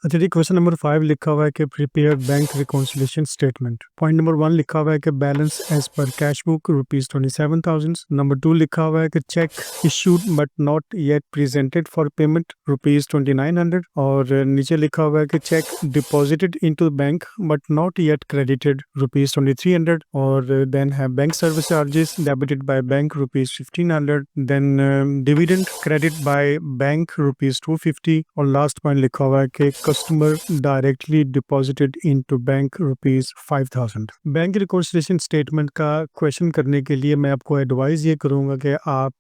अच्छा जी, question number 5 लिखा हुआ है कि prepare bank reconciliation statement. Point number 1 लिखा हुआ है कि balance as per cash book ₹27,000। Number 2 लिखा हुआ है कि cheque issued but not yet presented for payment ₹2900। और नीचे लिखा हुआ है कि cheque deposited into bank but not yet credited ₹2300। और देन है bank service charges debited by bank ₹1500। Then dividend credit by bank ₹250। और लास्ट पॉइंट लिखा हुआ है कि customer directly deposited into bank ₹5000। Bank reconciliation statement का क्वेश्चन करने के लिए मैं आपको एडवाइस ये करूंगा कि आप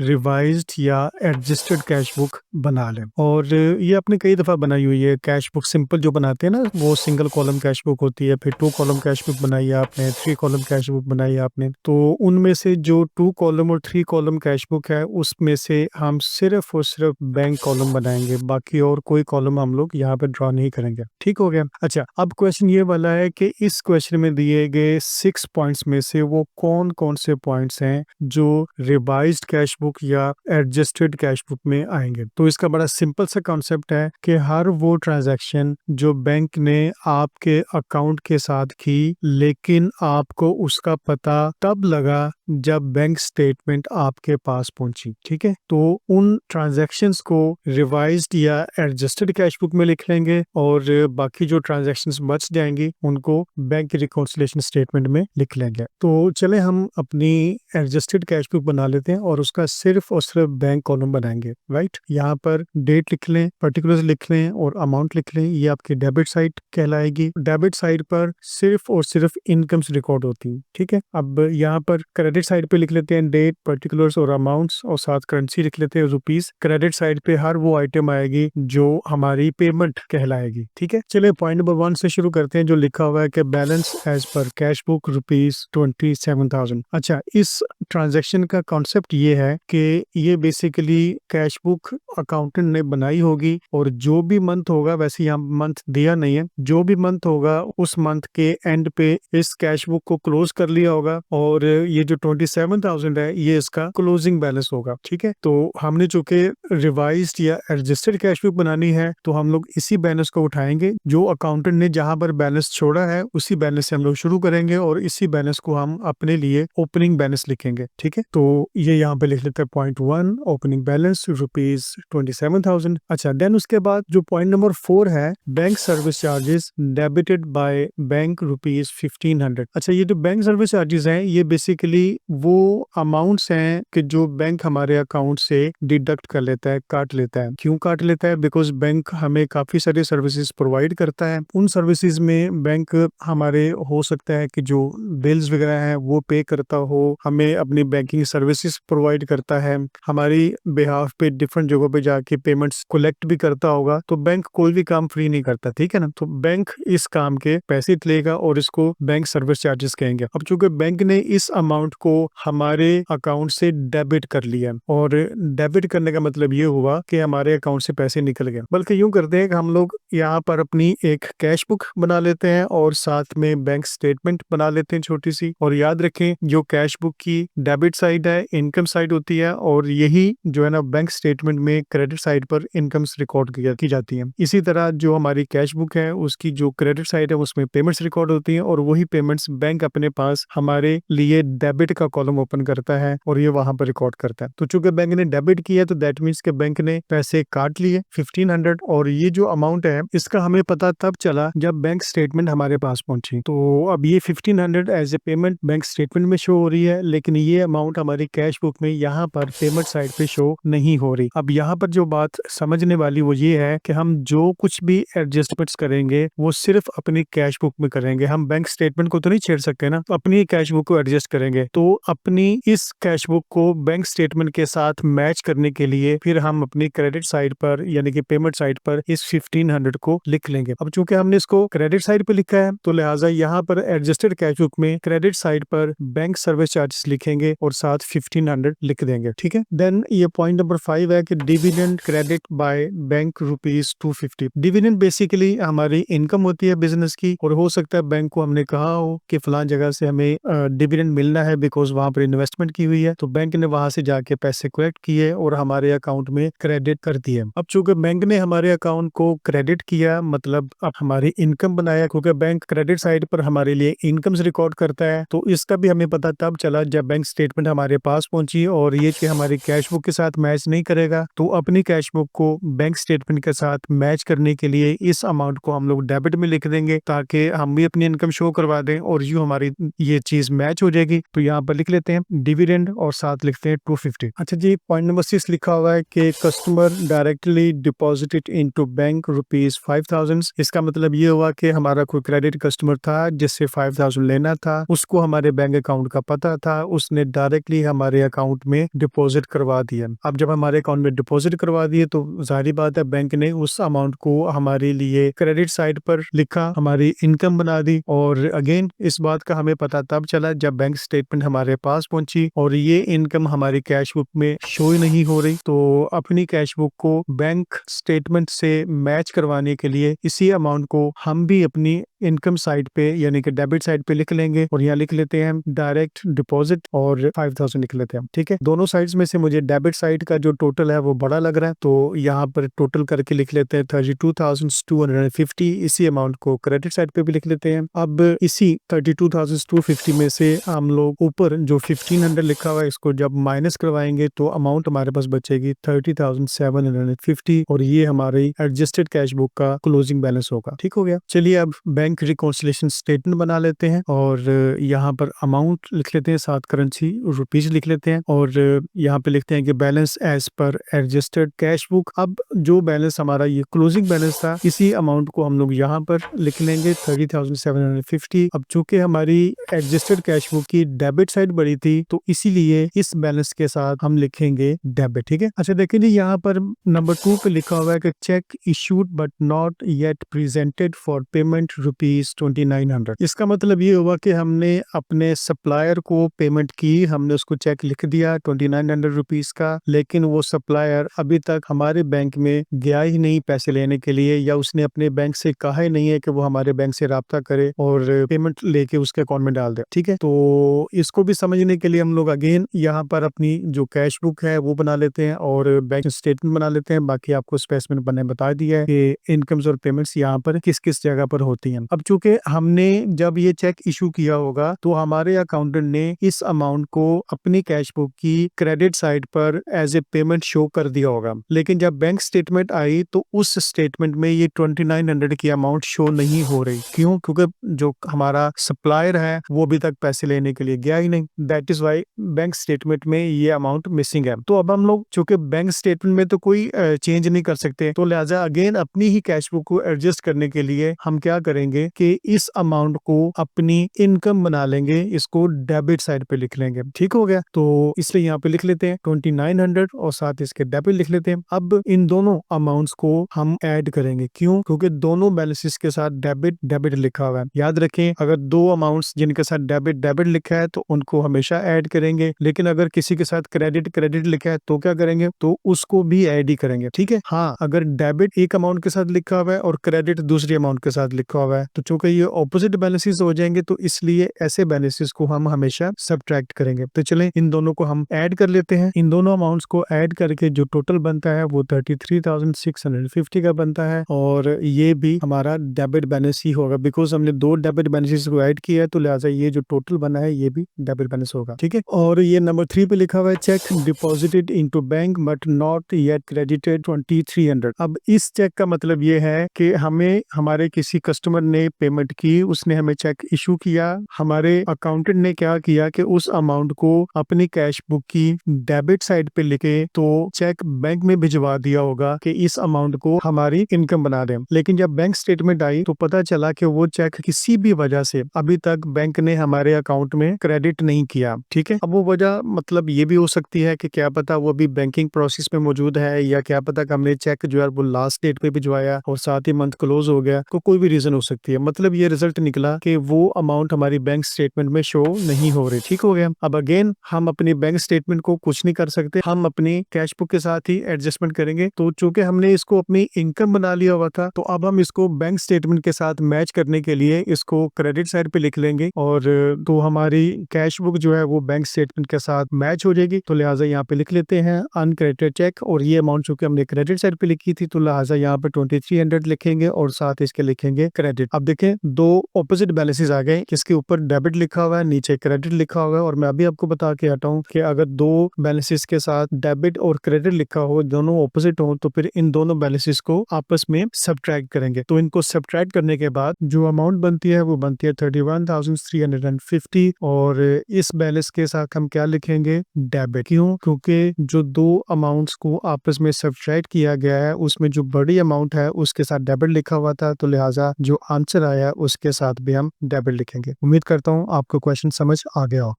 रिवाइज्ड या एडजस्टेड कैश बुक बना लें। और ये आपने कई दफ़ा बनाई हुई है कैश बुक। सिंपल जो बनाते हैं ना, वो सिंगल कॉलम कैश बुक होती है, फिर 2 कॉलम कैश बुक बनाई है आपने, 3 कॉलम कैश बुक बनाई है आपने। तो उनमें से जो 2 कॉलम और 3 कॉलम कैश बुक है, उसमें से हम सिर्फ और सिर्फ बैंक कॉलम बनाएंगे, बाकी और कोई कॉलम हम लोग यहाँ पे ड्रॉ नहीं करेंगे। ठीक हो गया। अच्छा, अब क्वेश्चन ये वाला है कि इस क्वेश्चन में दिए गए 6 पॉइंट्स में से वो कौन कौन से पॉइंट्स हैं जो रिवाइज्ड कैश बुक या एडजस्टेड कैश बुक में आएंगे। तो इसका बड़ा सिंपल सा कॉन्सेप्ट है कि हर वो ट्रांजैक्शन जो बैंक ने आपके अकाउंट के साथ की, लेकिन आपको उसका पता तब लगा जब बैंक स्टेटमेंट आपके पास पहुंची। ठीक है, तो उन ट्रांजैक्शंस को रिवाइज्ड या एडजस्टेड कैश बुक में लिख लेंगे और बाकी जो ट्रांजैक्शंस बच जाएंगी उनको बैंक रिकॉन्सिलिएशन स्टेटमेंट में लिख लेंगे। तो चले हम अपनी एडजस्टेड कैश बुक बना लेते हैं और उसका सिर्फ और सिर्फ बैंक कॉलम बनाएंगे। राइट, यहाँ पर डेट लिख लें, पर्टिकुलर्स लिख लें और अमाउंट लिख लें। ये आपकी डेबिट साइड कहलाएगी। डेबिट साइड पर सिर्फ और सिर्फ इनकम्स रिकॉर्ड होती हैं। ठीक है, अब यहाँ पर क्रेडिट साइड पे लिख लेते हैं डेट, पर्टिकुलर्स और अमाउंट्स, और साथ करेंसी लिख लेते हैं रुपीस। क्रेडिट साइड पे हर वो आइटम आएगी जो हमारी पेमेंट कहलाएगी। ठीक है, चलिए पॉइंट नंबर 1 से शुरू करते हैं, जो लिखा हुआ है कि balance as per cash book ₹27,000। अच्छा, इस ट्रांजैक्शन का कॉन्सेप्ट ये है कि ये बेसिकली कैश बुक अकाउंटेंट ने बनाई होगी और जो भी मंथ होगा, वैसे यहाँ मंथ दिया नहीं है, जो भी मंथ होगा उस मंथ के एंड पे इस कैश बुक को क्लोज कर लिया होगा और ये जो 27,000 है ये इसका क्लोजिंग बैलेंस होगा। ठीक है, तो हमने चूंकि रिवाइज्ड या एडजस्टेड कैश बुक बनानी है तो हम लोग इसी बैलेंस को उठाएंगे। जो अकाउंटेंट ने जहां पर बैलेंस छोड़ा है उसी बैलेंस से हम लोग शुरू करेंगे और इसी बैलेंस को हम अपने लिए ओपनिंग बैलेंस लिखेंगे। ठीक है, तो ये यहाँ पे लिख लेते हैं पॉइंट 1, ओपनिंग बैलेंस ₹27,000। अच्छा, देन उसके बाद जो पॉइंट नंबर 4 है, bank service charges debited by bank ₹1500। अच्छा, ये जो बैंक सर्विस चार्जेस हैं ये बेसिकली वो अमाउंट्स हैं कि जो बैंक हमारे अकाउंट से डिडक्ट कर लेता है, काट लेता है। क्यों काट लेता है? बिकॉज बैंक हमें काफी सारी सर्विसेज प्रोवाइड करता है। उन सर्विसेज में बैंक हमारे हो सकता है कि जो बिल्स वगैरह हैं वो पे करता हो, हमें अपनी बैंकिंग सर्विसेज प्रोवाइड करता है, हमारी बिहाफ पे डिफरेंट जगहों पे जाके पेमेंट्स कलेक्ट भी करता होगा। तो बैंक कोई भी काम फ्री नहीं करता। ठीक है ना, तो बैंक इस काम के पैसे लेगा और इसको बैंक सर्विस चार्जेस कहेंगे। अब चूंकि बैंक ने इस अमाउंट को हमारे अकाउंट से डेबिट कर लिया, और डेबिट करने का मतलब ये हुआ कि हमारे अकाउंट से पैसे निकल गए। बल्कि यूं करते हैं कि हम लोग यहाँ पर अपनी एक कैश बुक बना लेते हैं और साथ में बैंक स्टेटमेंट बना लेते हैं छोटी सी। और याद रखें, जो कैश बुक की डेबिट साइड है इनकम साइड होती है, और यही जो है ना बैंक स्टेटमेंट में क्रेडिट साइड पर इनकम्स रिकॉर्ड की जाती है। इसी तरह जो हमारी कैश बुक है उसकी जो क्रेडिट साइड है उसमें पेमेंट्स रिकॉर्ड होती हैं और वही पेमेंट्स बैंक अपने पास हमारे लिए डेबिट का कॉलम ओपन करता है और ये वहां पर रिकॉर्ड करता है। तो चूंकि बैंक ने डेबिट किया तो दैट मीन्स के बैंक ने पैसे काट लिए 1500, और ये जो अमाउंट है इसका हमें पता तब चला जब बैंक स्टेटमेंट हमारे पास पहुंची। तो अब ये 1500 as a payment bank statement में शो हो रही है, लेकिन ये अमाउंट हमारी कैश बुक में यहाँ पर पेमेंट साइड पे शो नहीं हो रही। अब यहाँ पर जो बात समझने वाली वो ये है कि हम जो कुछ भी एडजस्टमेंट्स करेंगे वो सिर्फ अपनी कैश बुक में करेंगे। हम बैंक स्टेटमेंट को तो नहीं छेड़ सकते ना, तो अपनी कैश बुक को एडजस्ट करेंगे। तो अपनी इस कैश बुक को बैंक स्टेटमेंट के साथ मैच करने के लिए फिर हम अपनी क्रेडिट साइड पर यानी कि पेमेंट साइड पर इस 1500 को लिख लेंगे। अब चूंकि हमने इसको क्रेडिट साइड पे लिखा है तो लिहाजा यहाँ पर एडजस्टेड कैश बुक में क्रेडिट साइड पर बैंक सर्विस चार्जेस लिखेंगे और साथ 1500 लिख देंगे। ठीक है, देन ये पॉइंट नंबर 5 है कि dividend credit by bank ₹250। Dividend basically हमारी इनकम होती है बिजनेस की, और हो सकता है बैंक को हमने कहा हो कि फलां जगह से हमें डिविडेंड मिलना है बिकॉज वहां पर इन्वेस्टमेंट की हुई है, तो बैंक ने वहां से जाके पैसे कलेक्ट किए और हमारे अकाउंट में क्रेडिट कर दिए। अब चूंकि बैंक ने हमारे अकाउंट को क्रेडिट डेबिट किया मतलब अब हमारी इनकम बनाया, क्योंकि बैंक क्रेडिट साइड पर हमारे लिए इनकम्स रिकॉर्ड करता है। तो इसका भी हमें पता तब चला जब बैंक स्टेटमेंट हमारे पास पहुंची और ये कि हमारी कैश बुक के साथ मैच नहीं करेगा, तो अपनी कैश बुक को बैंक स्टेटमेंट के साथ मैच करने के लिए इस अमाउंट को हम लोग डेबिट में लिख देंगे ताकि हम भी अपनी इनकम शो करवा दें और यूं हमारी ये चीज मैच हो जाएगी। तो यहाँ पर लिख लेते हैं डिविडेंड और साथ लिखते हैं 250। अच्छा जी, पॉइंट नंबर 6 लिखा हुआ है कि customer directly deposited into bank ₹5000। इसका मतलब ये हुआ कि हमारा कोई क्रेडिट कस्टमर था जिससे 5000 लेना था, उसको हमारे बैंक अकाउंट का पता था, उसने डायरेक्टली हमारे अकाउंट में डिपॉजिट करवा दिया। अब जब हमारे अकाउंट में डिपॉजिट करवा दिए तो जाहिर बात है बैंक ने उस अमाउंट को हमारे लिए क्रेडिट साइड पर लिखा, हमारी इनकम बना दी। और अगेन इस बात का हमें पता तब चला जब बैंक स्टेटमेंट हमारे पास पहुंची और ये इनकम हमारी कैश बुक में शो ही नहीं हो रही। तो अपनी कैश बुक को बैंक स्टेटमेंट से मैच करवाने के लिए इसी अमाउंट को हम भी अपनी इनकम साइड पे यानी कि डेबिट साइड पे लिख लेंगे और यहाँ लिख लेते हैं डायरेक्ट डिपॉजिट और 5000 लिख लेते हैं। ठीक है, दोनों साइड्स में से मुझे डेबिट साइड का जो टोटल है वो बड़ा लग रहा है, तो यहाँ पर टोटल करके लिख लेते हैं 32,250। इसी अमाउंट को क्रेडिट साइड पे भी लिख लेते हैं। अब इसी 32,250 में से हम लोग ऊपर जो 1500 लिखा हुआ है इसको जब माइनस करवाएंगे तो अमाउंट हमारे पास बचेगी 30,750 और ये हमारी एडजस्टेड कैश बुक का क्लोजिंग बैलेंस होगा। ठीक हो गया। चलिए अब बैंक रिकॉन्सिलिएशन स्टेटमेंट बना लेते हैं और यहाँ पर अमाउंट लिख लेते हैं, साथ करेंसी रुपीज लिख लेते हैं और यहाँ पे लिखते हैं कि balance as per adjusted cash book. अब जो बैलेंस हमारा ये क्लोजिंग बैलेंस था इसी अमाउंट को हम लोग यहाँ पर लिख लेंगे 30,750। अब चूंकि हमारी एडजस्टेड कैश बुक की डेबिट साइड बड़ी थी तो इसीलिए इस बैलेंस के साथ हम लिखेंगे डेबिट। ठीक है। अच्छा देखिए जी, यहाँ पर नंबर 2 पे लिखा हुआ है कि cheque issued but not yet presented for payment ₹2900। इसका मतलब ये हुआ कि हमने अपने सप्लायर को पेमेंट की, हमने उसको चेक लिख दिया ₹2900 का, लेकिन वो सप्लायर अभी तक हमारे बैंक में गया ही नहीं पैसे लेने के लिए, या उसने अपने बैंक से कहा ही नहीं है कि वो हमारे बैंक से राब्ता करे और पेमेंट लेके उसके अकाउंट में डाल दे। ठीक है, तो इसको भी समझने के लिए हम लोग अगेन यहाँ पर अपनी जो कैश बुक है वो बना लेते हैं और बैंक स्टेटमेंट बना लेते हैं। बाकी आपको स्पेसिफिक मैंने बता दिया है कि इनकम्स और पेमेंट्स यहाँ पर किस किस जगह पर होती हैं। अब चूंकि हमने जब ये चेक इशू किया होगा तो हमारे अकाउंटेंट ने इस अमाउंट को अपनी कैश बुक की क्रेडिट साइड पर एज ए पेमेंट शो कर दिया होगा, लेकिन जब बैंक स्टेटमेंट आई तो उस स्टेटमेंट में ये 2900 की अमाउंट शो नहीं हो रही। क्यों? क्योंकि जो हमारा सप्लायर है वो अभी तक पैसे लेने के लिए गया ही नहीं। That is why bank statement में ये अमाउंट मिसिंग है। तो अब हम लोग चूंकि बैंक स्टेटमेंट में तो कोई चेंज नहीं कर सकते, तो लिहाजा अगेन अपनी ही कैश बुक को एडजस्ट करने के लिए हम क्या करेंगे कि इस अमाउंट को अपनी इनकम बना लेंगे, इसको डेबिट साइड पे लिख लेंगे। ठीक हो गया। तो इसलिए यहाँ पे लिख लेते हैं 2900 और साथ इसके डेबिट लिख लेते हैं। अब इन दोनों अमाउंट्स को हम ऐड करेंगे। क्यों? क्योंकि दोनों बैलेंसेस के साथ डेबिट डेबिट लिखा हुआ है। याद रखें, अगर दो अमाउंट्स जिनके साथ डेबिट डेबिट लिखा है तो उनको हमेशा ऐड करेंगे, लेकिन अगर किसी के साथ क्रेडिट क्रेडिट लिखा है तो क्या करेंगे? तो उसको भी ऐड ही करेंगे। ठीक है। हाँ, अगर डेबिट एक अमाउंट के साथ लिखा हुआ है और क्रेडिट दूसरी अमाउंट के साथ लिखा हुआ है तो चूंकि ये ऑपोजिट बैलेंसेस हो जाएंगे तो इसलिए ऐसे बैलेंसेस को हम हमेशा सब्ट्रैक्ट करेंगे। तो चलें इन दोनों को हम ऐड कर लेते हैं। इन दोनों अमाउंट्स को ऐड करके जो टोटल बनता है वो 33,650 का बनता है और ये भी हमारा डेबिट बैलेंस ही होगा, बिकॉज हमने दो डेबिट बैलेंसेस को ऐड किया है तो लिहाजा ये जो टोटल बना है ये भी डेबिट बैलेंस होगा। ठीक है। और ये नंबर 3 पे लिखा हुआ है check deposited into bank but not yet credited 2300। अब इस चेक का मतलब ये है कि हमें हमारे किसी कस्टमर ने पेमेंट की, उसने हमें चेक इशू किया, हमारे अकाउंटेंट ने क्या किया कि उस अमाउंट को अपनी कैश बुक की डेबिट साइड पे लिखे तो चेक बैंक में भिजवा दिया होगा कि इस अमाउंट को हमारी इनकम बना दें। लेकिन जब बैंक स्टेटमेंट आई तो पता चला कि वो चेक किसी भी वजह से अभी तक बैंक ने हमारे अकाउंट में क्रेडिट नहीं किया। ठीक है। अब वो वजह मतलब ये भी हो सकती है कि क्या पता वो अभी बैंकिंग प्रोसेस में मौजूद है, या क्या पता कि हमने चेक जो है वो लास्ट डेट पे भिजवाया और साथ ही मंथ क्लोज हो गया, कोई भी रीजन हो सकती सकती है। मतलब ये रिजल्ट निकला कि वो अमाउंट हमारी बैंक स्टेटमेंट में शो नहीं हो रही। ठीक हो गया। अब अगेन हम अपनी बैंक स्टेटमेंट को कुछ नहीं कर सकते, हम अपनी कैश बुक के साथ ही एडजस्टमेंट करेंगे। तो चूंकि हमने इसको अपनी इनकम बना लिया हुआ था, तो अब हम इसको बैंक स्टेटमेंट के साथ मैच करने के लिए इसको क्रेडिट साइड पे लिख लेंगे, और तो हमारी कैश बुक जो है वो बैंक स्टेटमेंट के साथ मैच हो जाएगी। तो लिहाजा यहाँ पे लिख लेते हैं अनक्रेडिटेड चेक, और ये अमाउंट चूंकि हमने क्रेडिट साइड पे लिखी थी, तो लिहाजा यहाँ पे 2300 लिखेंगे और साथ इसके लिखेंगे क्रेडिट। अब देखें, दो ऑपोजिट बैलेंसेस आ गए, इसके ऊपर डेबिट लिखा हुआ है, नीचे क्रेडिट लिखा हुआ है। और मैं अभी आपको बता के हटा हूँ कि अगर दो बैलेंसेस के साथ डेबिट और क्रेडिट लिखा हो, दोनों ऑपोजिट हो, तो फिर इन दोनों बैलेंसेस को आपस में सब्ट्रैक्ट करेंगे। तो इनको सब्ट्रैक्ट करने के बाद जो अमाउंट बनती है वो बनती है 31,350, और इस बैलेंस के साथ हम क्या लिखेंगे? डेबिट। क्यों? क्योंकि जो दो अमाउंट्स को आपस में सब्ट्रैक्ट किया गया है, उसमें जो बड़ी अमाउंट है उसके साथ डेबिट लिखा हुआ था, तो लिहाजा जो आंसर आया उसके साथ भी हम डेबिट लिखेंगे। उम्मीद करता हूँ आपको क्वेश्चन समझ आ गया हो।